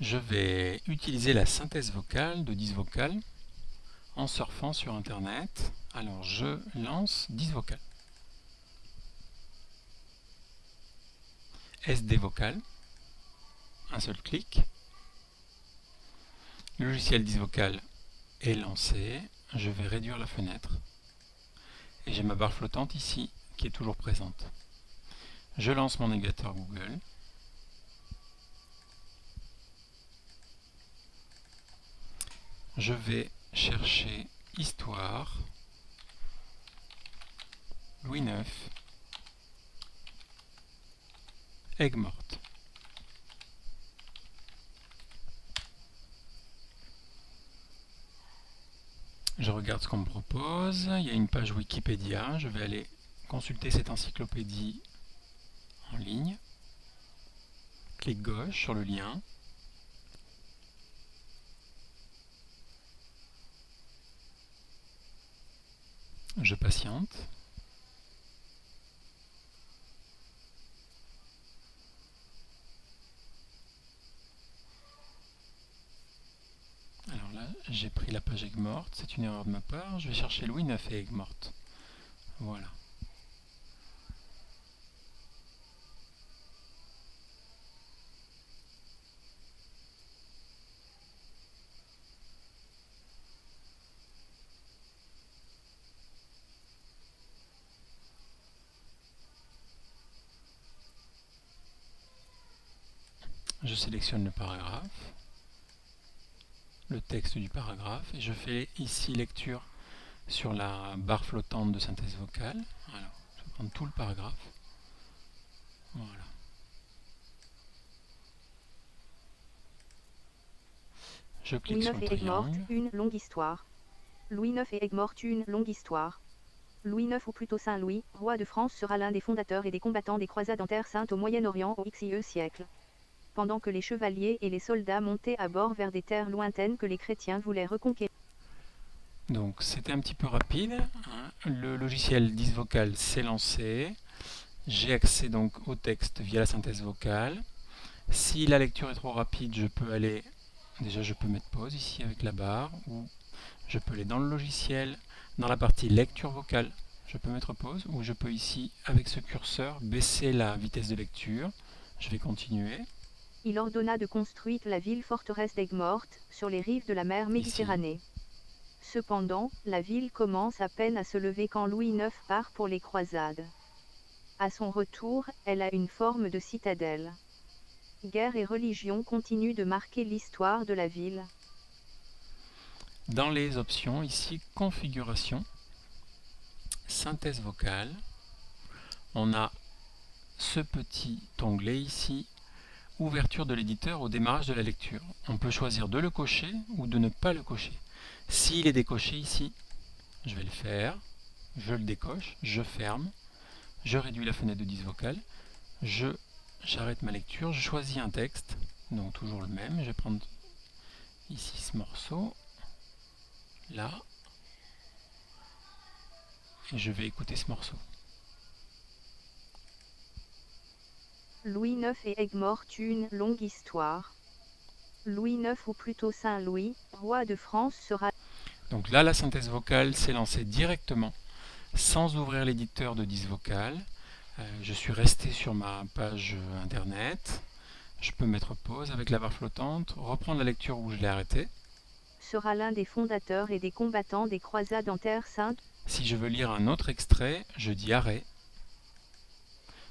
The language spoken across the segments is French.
Je vais utiliser la synthèse vocale de DisVocal en surfant sur internet. Alors je lance DisVocal. SD Vocal, un seul clic. Le logiciel DisVocal est lancé. Je vais réduire la fenêtre. Et j'ai ma barre flottante ici qui est toujours présente. Je lance mon navigateur Google. Je vais chercher Histoire, Louis IX, Aigues-Mortes. Je regarde ce qu'on me propose. Il y a une page Wikipédia. Je vais aller consulter cette encyclopédie en ligne. Clic gauche sur le lien. Je patiente. Alors là, j'ai pris la page Aigues-Mortes. C'est une erreur de ma part. Je vais chercher Louis IX et Aigues-Mortes. Voilà. Je sélectionne le paragraphe, le texte du paragraphe, et je fais ici lecture sur la barre flottante de synthèse vocale. Alors, je vais prendre tout le paragraphe. Voilà. Je clique sur le triangle. Une longue histoire. Louis IX et Aigues-Mortes, une longue histoire. Louis IX, ou plutôt Saint Louis, roi de France, sera l'un des fondateurs et des combattants des croisades en Terre Sainte au Moyen-Orient au XIe siècle. Pendant que les chevaliers et les soldats montaient à bord vers des terres lointaines que les chrétiens voulaient reconquérir. Donc c'était un petit peu rapide, hein. Le logiciel DisVocal s'est lancé. J'ai accès donc au texte via la synthèse vocale. Si la lecture est trop rapide, je peux aller, déjà je peux mettre pause ici avec la barre, ou je peux aller dans le logiciel, dans la partie lecture vocale, je peux mettre pause, ou je peux ici, avec ce curseur, baisser la vitesse de lecture. Je vais continuer. Il ordonna de construire la ville forteresse d'Aigues-Mortes, sur les rives de la mer Méditerranée. Cependant, la ville commence à peine à se lever quand Louis IX part pour les croisades. À son retour, elle a une forme de citadelle. Guerre et religion continuent de marquer l'histoire de la ville. Dans les options, ici, configuration, synthèse vocale, on a ce petit onglet ici, ouverture de l'éditeur au démarrage de la lecture. On peut choisir de le cocher ou de ne pas le cocher. S'il est décoché ici, je vais le faire, je le décoche, je ferme, je réduis la fenêtre de DisVocal, j'arrête ma lecture, je choisis un texte, donc toujours le même, je vais prendre ici ce morceau, là, et je vais écouter ce morceau. Louis IX et Aigues-Mortes, une longue histoire. Louis IX, ou plutôt Saint Louis, roi de France, sera... Donc là, la synthèse vocale s'est lancée directement, sans ouvrir l'éditeur de DisVocal. Je suis resté sur ma page internet. Je peux mettre pause avec la barre flottante, reprendre la lecture où je l'ai arrêtée. Sera l'un des fondateurs et des combattants des croisades en Terre Sainte. Si je veux lire un autre extrait, je dis arrêt.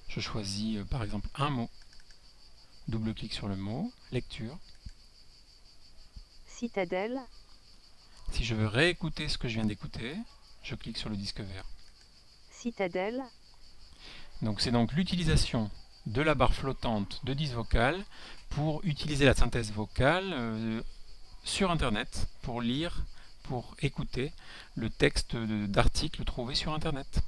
Je choisis par exemple un mot. Double-clic sur le mot, lecture. Citadelle. Si je veux réécouter ce que je viens d'écouter, je clique sur le disque vert. Citadelle. Donc c'est donc l'utilisation de la barre flottante de DisVocal pour utiliser la synthèse vocale sur internet, pour lire, pour écouter le texte d'articles trouvés sur internet.